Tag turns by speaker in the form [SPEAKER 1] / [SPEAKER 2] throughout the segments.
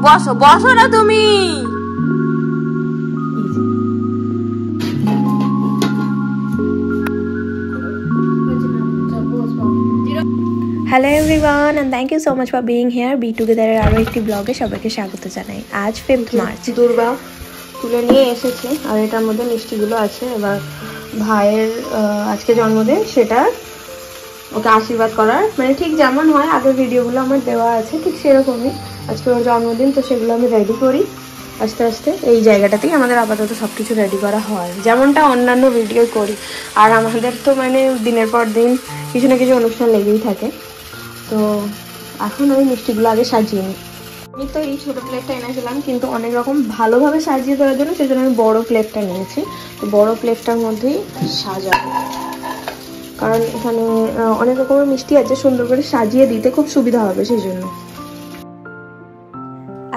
[SPEAKER 1] বসো বসো না তুমি।
[SPEAKER 2] Hello everyone and thank you so much for being here. Be টুগেদারের আরও একটি ব্লগে সবাইকে স্বাগত জানাই। আজ 5th মার্চ।
[SPEAKER 1] দুর্বা তুলে নিয়ে এসেছে আর এটার মধ্যে মিষ্টিগুলো আছে। এবার ভাইয়ের আজকে জন্মদিন, সেটা ওকে আশীর্বাদ করার, মানে ঠিক যেমন হয় আগের ভিডিওগুলো আমার দেওয়া আছে ঠিক সেরকমই আজকে ওর জন্মদিন। তো সেগুলো আমি রেডি করি আস্তে আস্তে। এই জায়গাটাতেই আমাদের আপাতত সব কিছু রেডি করা হয়, যেমনটা অন্যান্য ভিডিও করি। আর আমাদের তো মানে দিনের পর দিন কিছু না কিছু অনুষ্ঠান লেগেই থাকে। তো এখন ওই মিষ্টিগুলো আগে সাজিয়ে নিই। আমি তো এই ছোটো প্লেটটা এনেছিলাম, কিন্তু অনেক রকম ভালোভাবে সাজিয়ে দেওয়ার জন্য সেজন্য আমি বড়ো প্লেটটা নিয়েছি। তো বড়ো প্লেটটার মধ্যেই সাজাবো, কারণ এখানে অনেক রকমের মিষ্টি আছে, সুন্দর করে সাজিয়ে দিতে খুব সুবিধা হবে সেই জন্য।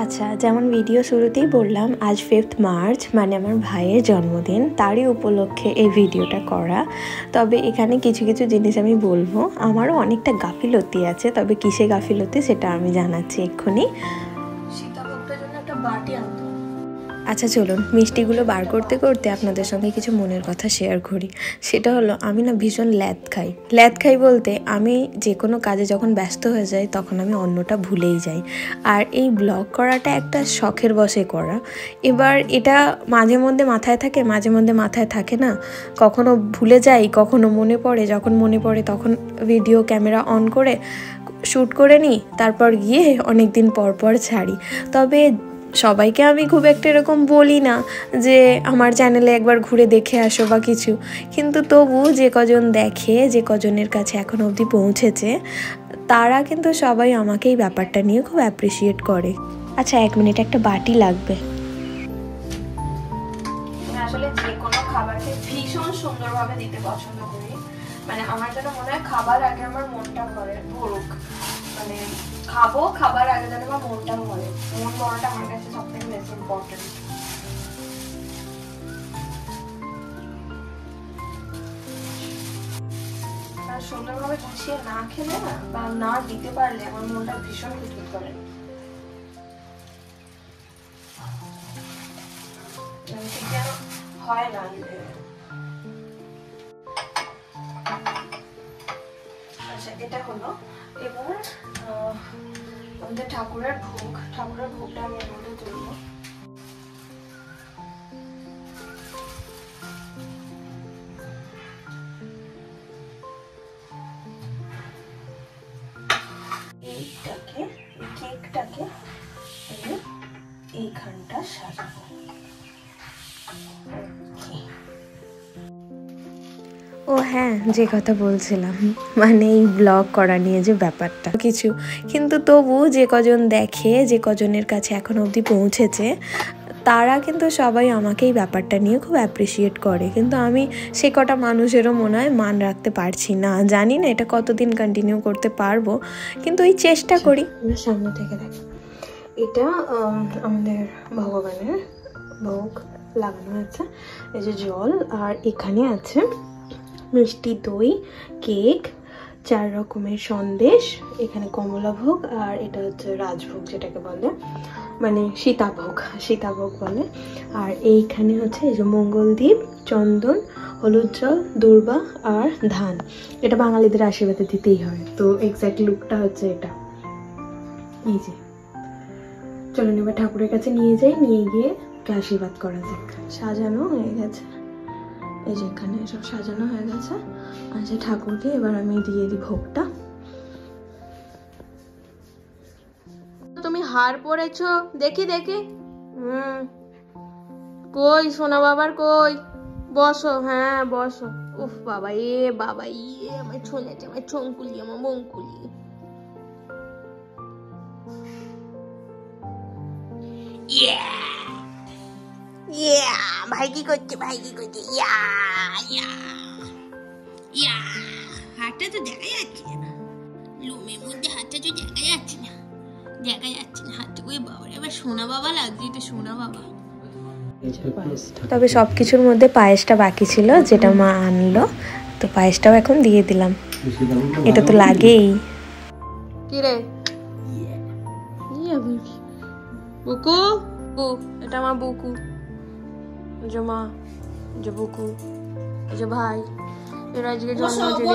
[SPEAKER 2] আচ্ছা, যেমন ভিডিও শুরুতেই বললাম আজ 5th মার্চ, মানে আমার ভাইয়ের জন্মদিন, তারই উপলক্ষে এই ভিডিওটা করা। তবে এখানে কিছু কিছু জিনিস আমি বলবো, আমারও অনেকটা গাফিলতি আছে, তবে কিসে গাফিলতি সেটা আমি জানাচ্ছি এক্ষুনি।
[SPEAKER 1] সীতাভোগটার জন্য একটা বাটি আনতে।
[SPEAKER 2] আচ্ছা চলুন, মিষ্টিগুলো বার করতে করতে আপনাদের সঙ্গে কিছু মনের কথা শেয়ার করি। সেটা হলো, আমি না ভীষণ ল্যাদ খাই বলতে, আমি যে কোনো কাজে যখন ব্যস্ত হয়ে যাই তখন আমি অন্যটা ভুলেই যাই। আর এই ব্লগ করাটা একটা শখের বশে করা। এবার এটা মাঝে মধ্যে মাথায় থাকে, মাঝে মধ্যে মাথায় থাকে না। কখনো ভুলে যাই, কখনো মনে পড়ে। যখন মনে পড়ে তখন ভিডিও ক্যামেরা অন করে শ্যুট করে নিই, তারপর গিয়ে অনেক দিন পর পর ছাড়ি। তবে সবাইকে আমি খুব একটা এরকম বলি না যে আমার চ্যানেলে একবার ঘুরে দেখে আসো বা কিছু, কিন্তু তবু যে কজন দেখে, যে কজনের কাছে এখনো অবধি পৌঁছেছে, তারা কিন্তু সবাই আমাকে এই ব্যাপারটা নিয়ে খুব অ্যাপ্রিসিয়েট করে। আচ্ছা 1 মিনিট, একটা বাটি লাগবে।
[SPEAKER 1] আসলে যে কোনো খাবারকে ভীষণ সুন্দরভাবে দিতে পছন্দ করি। মানে আমার যেন মনে হয় খাবার আগে আমার মনটা ভরুক, মানে খাবো, খাবার আগে যেন আমার মনটা ভরে। মন ভরাটা আমার কাছে সব থেকে বেশি ইম্পর্টেন্ট। সুন্দরভাবে গুছিয়ে না খেলে না, বা না দিতে পারলে আমার মনটা ভীষণ খুঁতখুত করে। ঠিক যেন হয় না। আচ্ছা, এটা হলো এবার আমাদের ঠাকুরের ভোগটা আমি এর মধ্যে তুলবো। কেকটাকে এইখানটা সাজাবো।
[SPEAKER 2] ও হ্যাঁ, যে কথা বলছিলাম, মানে এই ব্লগ করা নিয়ে যে ব্যাপারটা কিছু, কিন্তু তবু যে কজন দেখে, যে কজনের কাছে এখন অবধি পৌঁছেছে, তারা কিন্তু সবাই আমাকে এই ব্যাপারটা নিয়ে খুব অ্যাপ্রিসিয়েট করে। কিন্তু আমি সে কটা মানুষেরও মনে হয় মান রাখতে পারছি না। জানি না এটা কতদিন কন্টিনিউ করতে পারবো, কিন্তু এই চেষ্টা করি।
[SPEAKER 1] সামনে থেকে দেখ, এটা আমাদের ভগবানের ভোগ লাগানো আছে। এই যে জল, আর এখানে আছে মিষ্টি দই, কেক, 4 রকমের সন্দেশ, এখানে কমলাভোগ, আর এটা হচ্ছে রাজভোগ যেটাকে বলে, মানে সীতাভোগ বলে। আর এইখানে হচ্ছে এই যে মঙ্গলদ্বীপ, চন্দন, হলুদ জল, দুর্বা আর ধান। এটা বাঙালিদের আশীর্বাদে দিতেই হয়। তো এক্স্যাক্ট লুকটা হচ্ছে এটা। এই যে চলুন এবার ঠাকুরের কাছে নিয়ে যাই, নিয়ে গিয়ে আশীর্বাদ করা যাক। সাজানো হয়ে গেছে, এই যে এখানে সব সাজানো হয়ে গেছে। আচ্ছা, ঠাকুরকে এবার আমি দিয়ে দিই ভোগটা। তুমি হার পরেছো, দেখি কই সোনা বাবার, কই? বসো, হ্যাঁ বসো। উফ বাবা, আমার ছোঁয়াছে, আমার ছঙ্কুলি, আমার বঙ্কুলি। ভাই কি করছে? হাতটা তো দেখা যাচ্ছে না, লুমের মধ্যে হাতটা তো দেখা যাচ্ছে না হাতটা। ওই বাবা, এবার সোনা বাবা লাগছে, এটা সোনা বাবা।
[SPEAKER 2] তবে সব কিছুর মধ্যে পায়েসটা বাকি ছিল, যেটা মা আনলো, তো পায়েসটাও এখন দিয়ে দিলাম। এটা তো লাগেই।
[SPEAKER 1] কি রে? বুকু, এটা আমার বুকু, যে মা, যে বুকু, যে ভাই, এর আজকে জন্মদিন।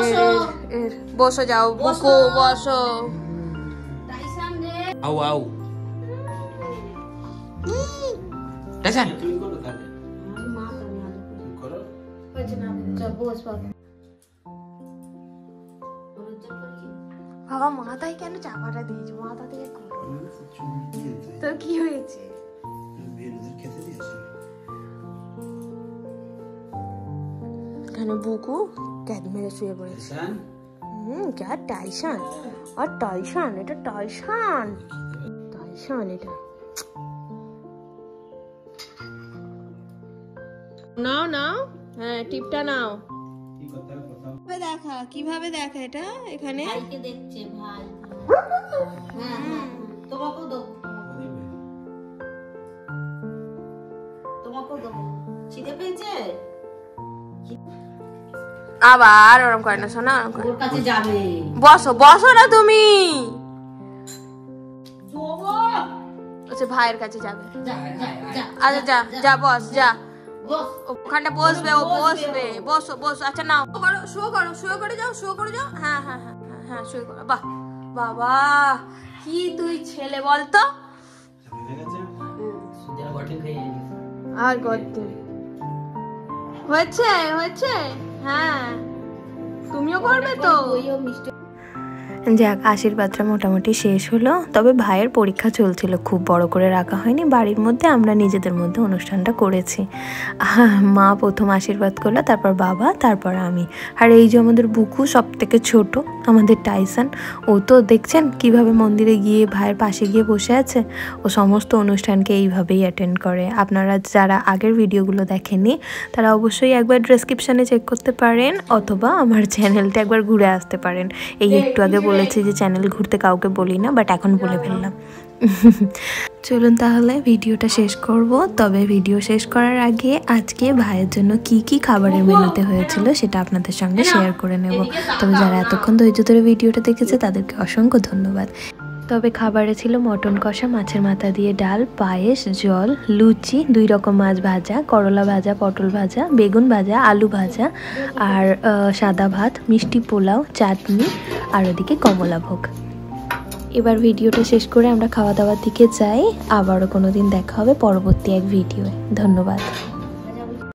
[SPEAKER 1] বসো যাও বুকু, বসো।
[SPEAKER 3] আউ আউ টাইসান
[SPEAKER 1] বাবা মাথায় কেন চাপাটা দিয়েছো? মাথা থেকে তো কি হয়েছে? এখানে বুকু ক্যাট মেরে শুয়ে পড়েছে। क्या टाइसन? और टाइसन, এটা টাইসান, টাইসান এটা। নাও নাও, হ্যাঁ টিপটা নাও। দেখা কিভাবে দেখা এটা এখানে
[SPEAKER 4] ভাইকে দেখছে ভাই। হ্যাঁ হ্যাঁ তোমাকেও দেবো, তোমাকেও দেবো। খিদে পেয়েছে?
[SPEAKER 1] আবার ওরকম করে না শোনা,
[SPEAKER 4] ওর কাছে যাবে।
[SPEAKER 1] বসো বসো না তুমি। আচ্ছা ভাইয়ের কাছে যাবে। আচ্ছা যা যা বস, যা ওখানটা বসবে, ও বসবে। বসো বসো। আচ্ছা নাও করো, শুয়ে করো, শুয়ে করে যাও, শুয়ে করে যাও। হ্যাঁ হ্যাঁ হ্যাঁ হ্যাঁ শুয়ে করো। বাহ বাবা কি তুই ছেলে বলতো। আর করতে হয়েছে হয়েছে। হ্যাঁ তুমিও করবে তো।
[SPEAKER 2] যাক, আশীর্বাদটা মোটামুটি শেষ হলো। তবে ভাইয়ের পরীক্ষা চলছিল, খুব বড় করে রাখা হয়নি, বাড়ির মধ্যে আমরা নিজেদের মধ্যে অনুষ্ঠানটা করেছি। মা প্রথম আশীর্বাদ করলো, তারপর বাবা, তারপর আমি। আর এই যে আমাদের বুকু সব থেকে ছোট, আমাদের টাইসান, ও তো দেখছেন কিভাবে মন্দিরে গিয়ে ভাইয়ের পাশে গিয়ে বসে আছে। ও সমস্ত অনুষ্ঠানকে এইভাবেই অ্যাটেন্ড করে। আপনারা যারা আগের ভিডিওগুলো দেখেননি তারা অবশ্যই একবার ডেসক্রিপশানে চেক করতে পারেন, অথবা আমার চ্যানেলটা একবার ঘুরে আসতে পারেন। এই একটু আগে বলেছি যে চ্যানেল ঘুরতে কাউকে বলি না, বাট এখন বলে ফেললাম। চলুন তাহলে ভিডিওটা শেষ করব। তবে ভিডিও শেষ করার আগে আজকে ভাইয়ের জন্য কি কি খাবারের মেনুতে হয়েছিল সেটা আপনাদের সঙ্গে শেয়ার করে নেব। তবে যারা এতক্ষণ ধৈর্য ধরে ভিডিওটা দেখেছে তাদেরকে অসংখ্য ধন্যবাদ। তবে খাবারে ছিল মটন কষা, মাছের মাথা দিয়ে ডাল, পায়েস, জল, লুচি, 2 রকম মাছ ভাজা, করলা ভাজা, পটল ভাজা, বেগুন ভাজা, আলু ভাজা, আর সাদা ভাত, মিষ্টি পোলাও, চাটনি, আর ওদিকে কমলাভোগ। এবার ভিডিওটা শেষ করে আমরা খাওয়া দাওয়ার দিকে যাই। আবারও কোনো দিন দেখা হবে পরবর্তী এক ভিডিওয়ে। ধন্যবাদ।